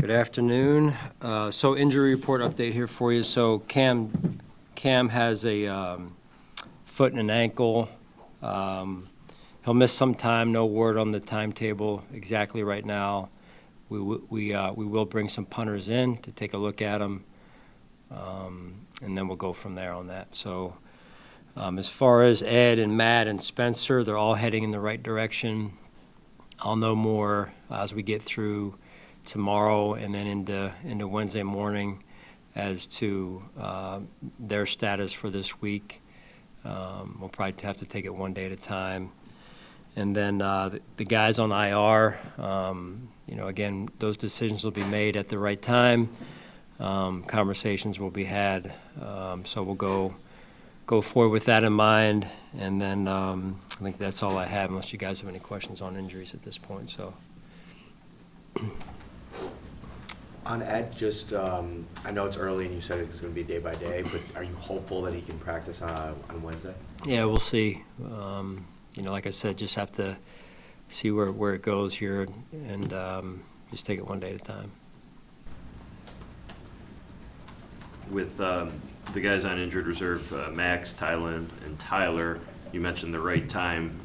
Good afternoon. So injury report update here for you. So Cam has a foot and an ankle. He'll miss some time. No word on the timetable exactly right now. We will bring some punters in to take a look at him, and then we'll go from there on that. So as far as Ed and Matt and Spencer, they're all heading in the right direction. I'll know more as we get through tomorrow and then into Wednesday morning as to their status for this week. We'll probably have to take it one day at a time. And then the guys on IR, again, those decisions will be made at the right time. Conversations will be had. So we'll go forward with that in mind. And then I think that's all I have, unless you guys have any questions on injuries at this point. So. On Ed, just I know it's early and you said it's going to be day by day, but are you hopeful that he can practice on Wednesday? Yeah, we'll see. Like I said, just have to see where it goes here and just take it one day at a time. With the guys on injured reserve, Max, Tylen, and Tyler, you mentioned the right time.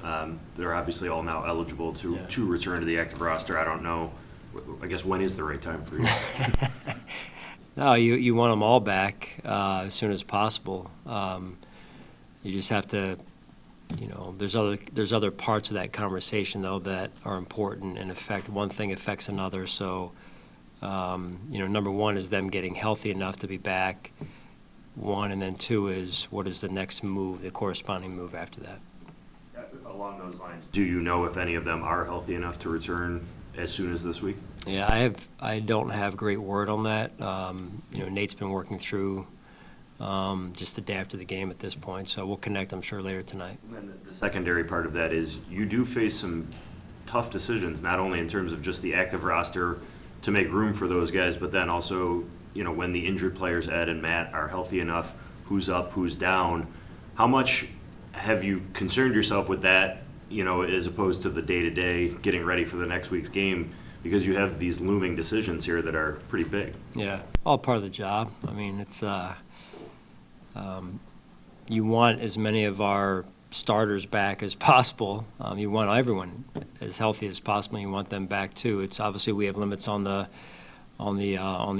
They're obviously all now eligible to return to the active roster. I don't know. I guess when is the right time for you? No, you want them all back as soon as possible. You just have to, there's other parts of that conversation though that are important and affect one thing affects another. So, number one is them getting healthy enough to be back. One, and then two is what is the next move, the corresponding move after that. Along those lines, do you know if any of them are healthy enough to return as soon as this week? Yeah, I don't have great word on that. Nate's been working through just the day after the game at this point, so we'll connect, I'm sure, later tonight. And the secondary part of that is you do face some tough decisions, not only in terms of just the active roster to make room for those guys, but then also, when the injured players, Ed and Matt, are healthy enough, who's up, who's down. How much have you concerned yourself with that, as opposed to the day-to-day getting ready for the next week's game, because you have these looming decisions here that are pretty big? Yeah, all part of the job. I mean, it's you want as many of our starters back as possible. You want everyone as healthy as possible. You want them back too. It's obviously we have limits on the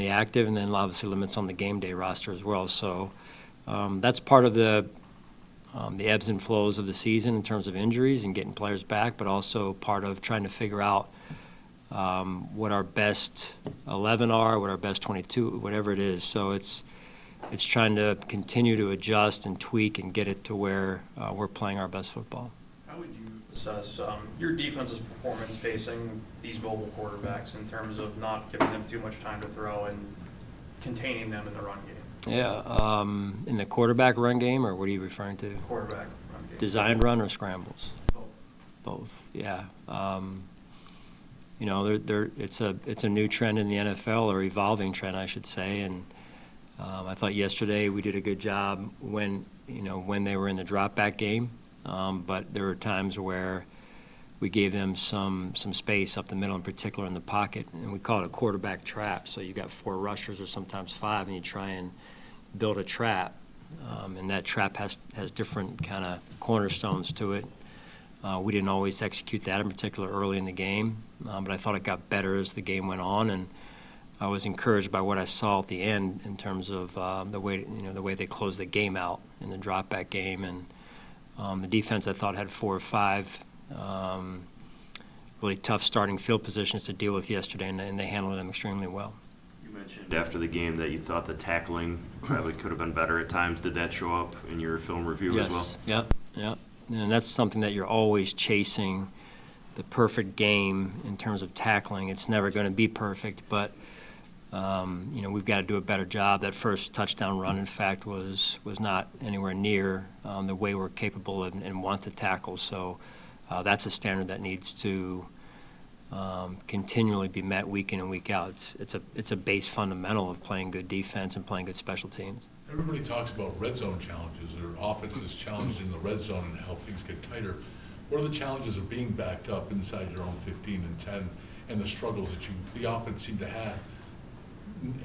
active, and then obviously limits on the game day roster as well. So that's part of the ebbs and flows of the season in terms of injuries and getting players back, but also part of trying to figure out what our best 11 are, what our best 22, whatever it is. So it's trying to continue to adjust and tweak and get it to where we're playing our best football. How would you assess your defense's performance facing these mobile quarterbacks in terms of not giving them too much time to throw and containing them in the run game? Yeah, in the quarterback run game, or what are you referring to? Quarterback run game. Designed run or scrambles? Both. Yeah. It's a new trend in the NFL, or evolving trend, I should say, and I thought yesterday we did a good job when they were in the drop back game, but there were times where we gave them some space up the middle, in particular in the pocket, and we call it a quarterback trap. So you got 4 rushers or sometimes 5, and you try and build a trap, and that trap has different kind of cornerstones to it. We didn't always execute that in particular early in the game, but I thought it got better as the game went on, and I was encouraged by what I saw at the end in terms of the way they closed the game out in the drop back game, and the defense I thought had 4 or 5 really tough starting field positions to deal with yesterday, and they handled them extremely well. You mentioned after the game that you thought the tackling probably could have been better at times. Did that show up in your film review as well? Yeah. And that's something that you're always chasing, the perfect game in terms of tackling. It's never going to be perfect, but we've got to do a better job. That first touchdown run, in fact, was not anywhere near the way we're capable and want to tackle. So that's a standard that needs to continually be met week in and week out. It's a base fundamental of playing good defense and playing good special teams. Everybody talks about red zone challenges, or offenses challenged in the red zone and how things get tighter. What are the challenges of being backed up inside your own 15 and 10, and the struggles that the offense seemed to have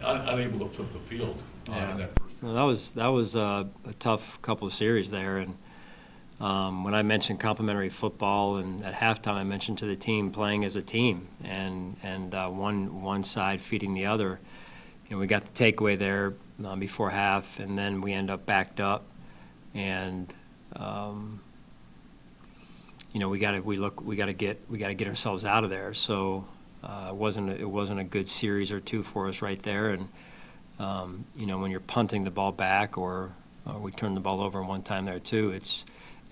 unable to flip the field in that first. Well, that was a tough couple of series there, and when I mentioned complementary football, and at halftime I mentioned to the team playing as a team, and one side feeding the other. You know, we got the takeaway there before half, and then we end up backed up, and you know, we got to get ourselves out of there. So it wasn't a good series or two for us right there, and you know, when you're punting the ball back, or we turned the ball over one time there too, it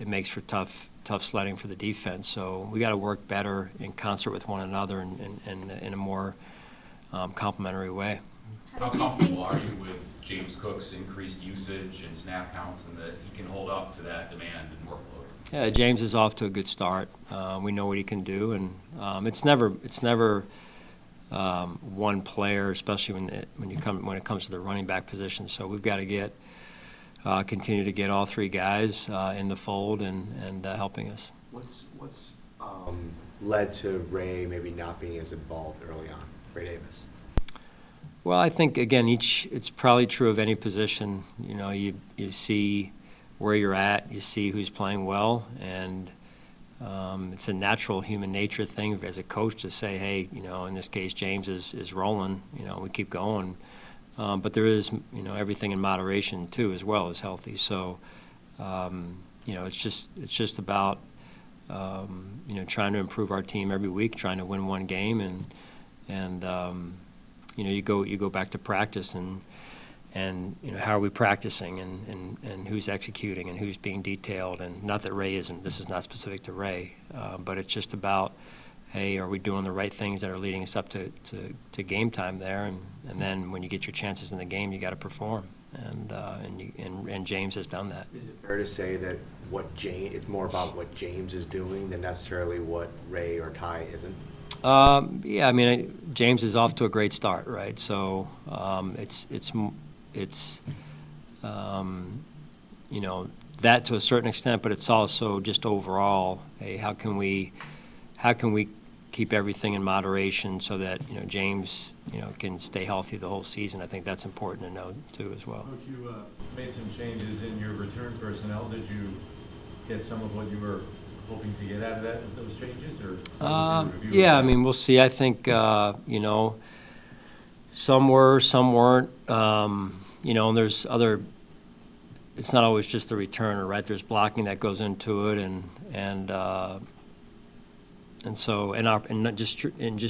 makes for tough sledding for the defense. So we got to work better in concert with one another and in a more complementary way. How comfortable are you with James Cook's increased usage and snap counts, and that he can hold up to that demand and workload? Yeah, James is off to a good start. We know what he can do, and it's never one player, especially when it comes to the running back position. So we've got to continue to get all three guys in the fold and helping us. What's led to Ray maybe not being as involved early on, Ray Davis? Well, I think, again, it's probably true of any position. You know, you see where you're at, you see who's playing well, and it's a natural human nature thing as a coach to say, hey, you know, in this case, James is rolling, you know, we keep going. But there is, you know, everything in moderation, too, as well as healthy. So, you know, it's just about, you know, trying to improve our team every week, trying to win one game, and you know, you go back to practice and you know, how are we practicing, and who's executing, and who's being detailed. And not that Ray isn't, this is not specific to Ray, but it's just about, hey, are we doing the right things that are leading us up to game time there, and then when you get your chances in the game, you got to perform, and James has done that. Is it fair to say that it's more about what James is doing than necessarily what Ray or Ty isn't? Yeah, I mean, James is off to a great start, right? So it's you know, that to a certain extent, but it's also just overall, hey, how can we keep everything in moderation so that, you know, James, you know, can stay healthy the whole season? I think that's important to know too as well. Coach, you made some changes in your return personnel. Did you get some of what you were hoping to get out of those changes, or what was your review? Yeah, I mean, we'll see. I think you know, some were, some weren't. You know, and there's other. It's not always just the returner, right? There's blocking that goes into it, and so not just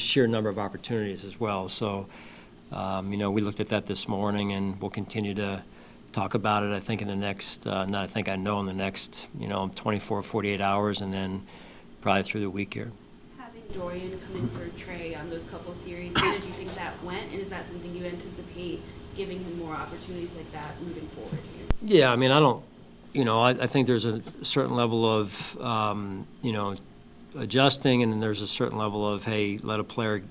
sheer number of opportunities as well. So you know, we looked at that this morning, and we'll continue to talk about it, I think, in the next, in the next, you know, 24, 48 hours, and then probably through the week here. Having Dorian come in for Trey on those couple series, how did you think that went? And is that something you anticipate giving him more opportunities like that moving forward here? Yeah, I mean, I think there's a certain level of, you know, adjusting, and then there's a certain level of, hey, let a player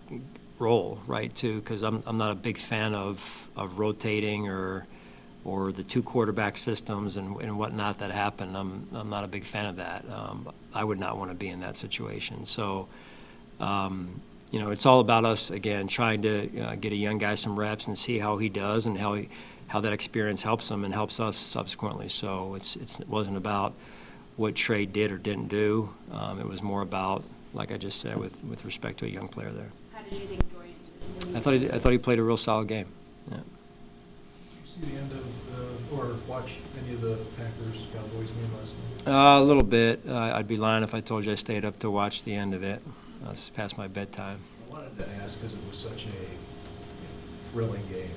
roll, right, too, because I'm not a big fan of rotating or the two quarterback systems and whatnot that happen. I'm not a big fan of that. I would not want to be in that situation. So, you know, it's all about us, again, trying to get a young guy some reps and see how he does and how that experience helps him and helps us subsequently. So it wasn't about what Trey did or didn't do. It was more about, like I just said, with respect to a young player there. How did you think Dorian did? I thought he played a real solid game. Yeah. See the end of or watch any of the Packers-Cowboys game last night? A little bit. I'd be lying if I told you I stayed up to watch the end of it. It's past my bedtime. I wanted to ask because it was such a thrilling game,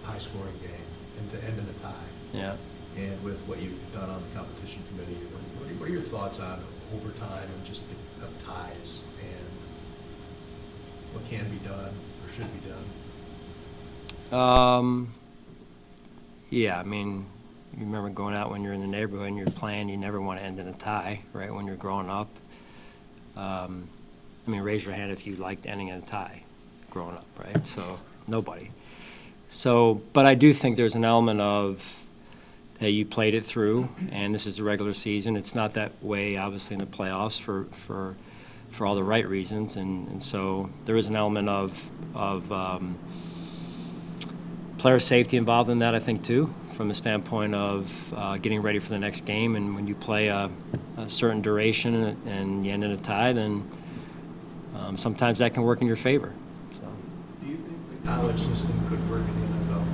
a high-scoring game, and to end in a tie. Yeah. And with what you've done on the competition committee, what are your thoughts on overtime and just the ties and what can be done or should be done? Yeah, I mean, you remember going out when you're in the neighborhood and you're playing, you never want to end in a tie, right, when you're growing up. I mean, raise your hand if you liked ending in a tie growing up, right? So, nobody. So, but I do think there's an element of, hey, you played it through, and this is the regular season. It's not that way, obviously, in the playoffs for all the right reasons, and so there is an element of player safety involved in that, I think, too, from the standpoint of getting ready for the next game. And when you play a certain duration and you end in a tie, then sometimes that can work in your favor. So. Do you think the college system could work in the NFL?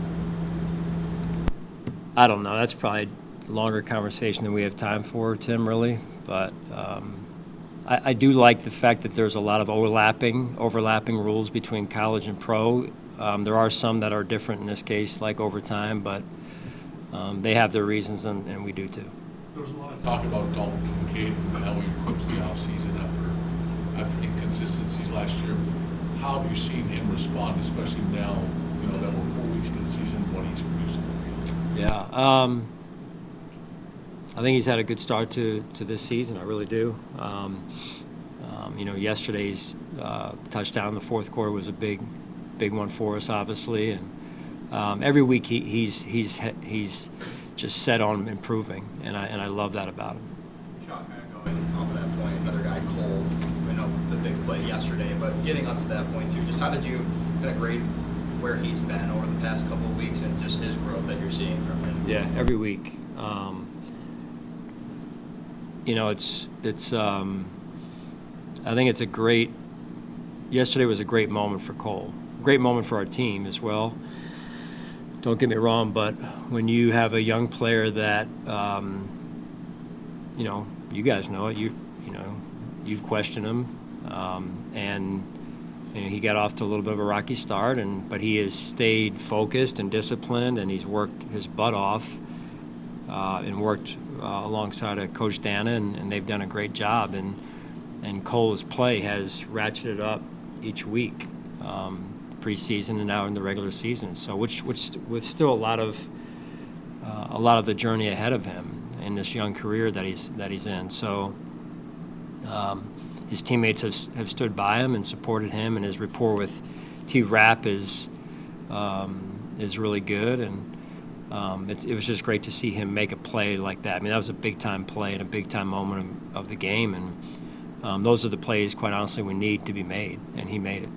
I don't know. That's probably a longer conversation than we have time for, Tim, really. But I do like the fact that there's a lot of overlapping rules between college and pro. There are some that are different in this case, like overtime, but they have their reasons, and we do too. There was a lot of talk about Dalton Kincaid and how he approached the offseason after inconsistencies last year. How have you seen him respond, especially now, that we're 4 weeks into the season, what he's producing on the field? Yeah. I think he's had a good start to this season. I really do. Yesterday's touchdown in the fourth quarter was a big one for us, obviously, and every week he's just set on improving, and I love that about him. Sean, kind of going off of that point, another guy, Cole, I know the big play yesterday, but getting up to that point too, just how did you kind of grade where he's been over the past couple of weeks and just his growth that you're seeing from him? Yeah, every week. I think it's a great. Yesterday was a great moment for Cole. Great moment for our team as well. Don't get me wrong, but when you have a young player that, you guys know it. You've questioned him, and he got off to a little bit of a rocky start, but he has stayed focused and disciplined, and he's worked his butt off, and worked alongside of Coach Dana, and they've done a great job. And Cole's play has ratcheted up each week, preseason and now in the regular season. So, which with still a lot of the journey ahead of him in this young career that he's in. So, his teammates have stood by him and supported him, and his rapport with T-Rap is really good, and it was just great to see him make a play like that. I mean, that was a big-time play and a big-time moment of the game, and those are the plays, quite honestly, we need to be made, and he made it.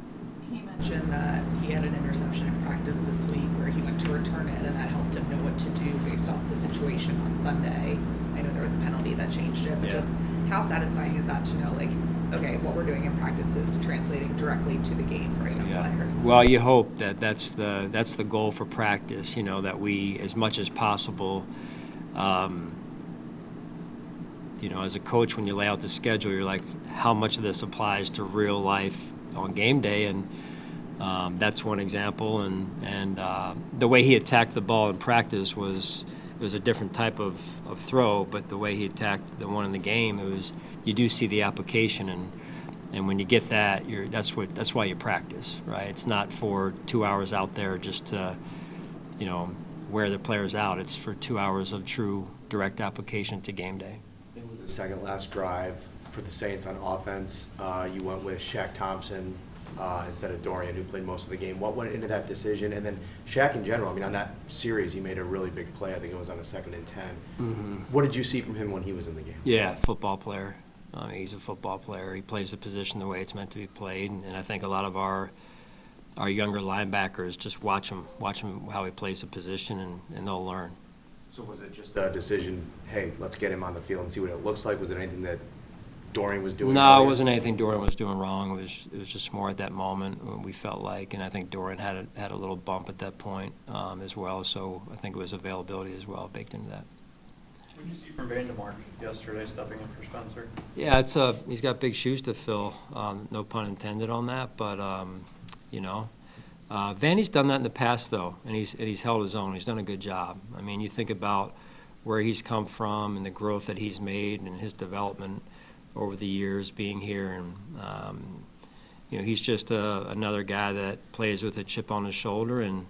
He mentioned that he had an interception in practice this week where he went to return it, and that helped him know what to do based off the situation on Sunday. I know there was a penalty that changed it, but just how satisfying is that to know, okay, what we're doing in practice is translating directly to the game for a young player? Well, you hope that's the goal for practice, that we, as much as possible, as a coach, when you lay out the schedule, you're like, how much of this applies to real life on game day? And that's one example. And the way he attacked the ball in practice was a different type of throw, but the way he attacked the one in the game, you do see the application, and when you get that, that's why you practice, right? It's not for 2 hours out there just to, wear the players out. It's for 2 hours of true direct application to game day. The second last drive for the Saints on offense, you went with Shaq Thompson instead of Dorian, who played most of the game. What went into that decision? And then Shaq in general, on that series, he made a really big play. I think it was on a 2nd and 10. Mm-hmm. What did you see from him when he was in the game? Yeah, football player. He's a football player. He plays the position the way it's meant to be played, and I think a lot of our younger linebackers just watch him how he plays the position, and they'll learn. So was it just a decision, hey, let's get him on the field and see what it looks like? Was it anything that Dorian was doing? No, it wasn't anything Dorian was doing wrong. It was just more at that moment when we felt like, and I think Dorian had a little bump at that point as well. So I think it was availability as well baked into that. What did you see from Vandermark yesterday, stepping in for Spencer? Yeah, he's got big shoes to fill. No pun intended on that, but Vandy's done that in the past though, and he's held his own. He's done a good job. I mean, you think about where he's come from and the growth that he's made and his development over the years being here, and he's just another guy that plays with a chip on his shoulder, and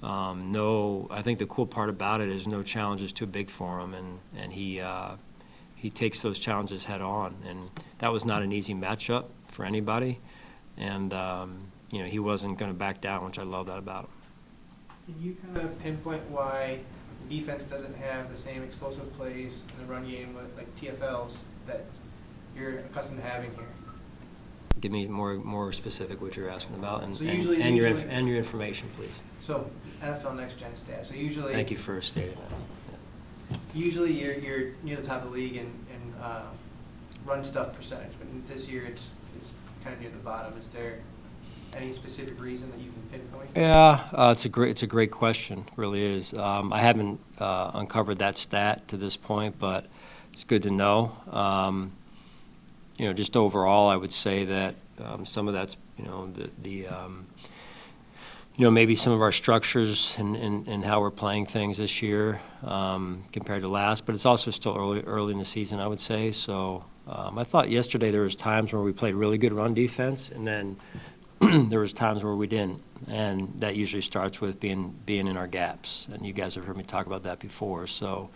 I think the cool part about it is no challenge is too big for him, and he takes those challenges head on, and that was not an easy matchup for anybody, and he wasn't going to back down, which I love that about him. Can you kind of pinpoint why defense doesn't have the same explosive plays in the run game with like TFLs that you're accustomed to having here? Give me more specific what you're asking about, and So usually- and your usually- information, please. So NFL Next Gen stats, so usually. Thank you for stating that. Usually you're near the top of the league in run stuff percentage, but this year it's kind of near the bottom. Is there any specific reason that you can pinpoint? Yeah, it's a great question, really is. I haven't uncovered that stat to this point, but it's good to know. Just overall, I would say that some of that's maybe some of our structures and how we're playing things this year compared to last, but it's also still early in the season, I would say. So I thought yesterday there was times where we played really good run defense, and then there was times where we didn't, and that usually starts with being in our gaps. And you guys have heard me talk about that before. So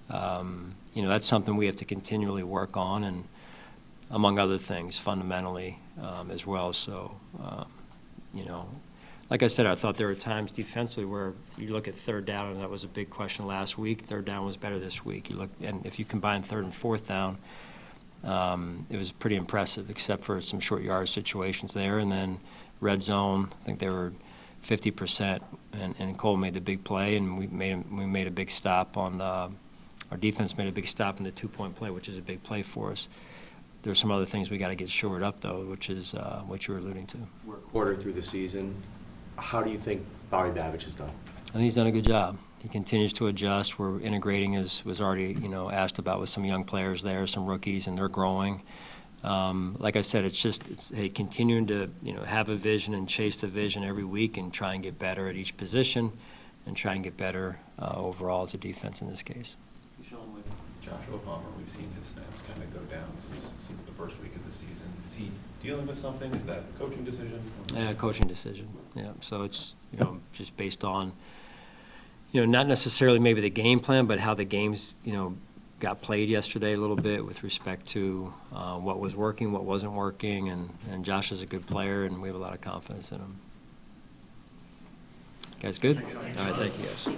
that's something we have to continually work on, and among other things, fundamentally as well. So like I said, I thought there were times defensively where you look at third down, and that was a big question last week. Third down was better this week. And if you combine third and fourth down, it was pretty impressive, except for some short yardage situations there. And then red zone, I think they were 50%, and Cole made the big play, and we made a big stop on our defense made a big stop in the 2-point play, which is a big play for us. There's some other things we got to get shored up, though, which is what you were alluding to. We're a quarter through the season. How do you think Bobby Babich has done? I think he's done a good job. He continues to adjust. We're integrating, as was already asked about, with some young players there, some rookies, and they're growing. Like I said, it's continuing to have a vision and chase the vision every week and try and get better at each position and try and get better overall as a defense in this case. Sean, with Joshua Palmer, we've seen his snaps kind of go down since the first week of the season. Is he dealing with something? Is that a coaching decision? Yeah, coaching decision. Yeah, so it's just based on not necessarily maybe the game plan, but how the games got played yesterday a little bit with respect to what was working, what wasn't working, and Josh is a good player, and we have a lot of confidence in him. Guys, good? All right, thank you guys.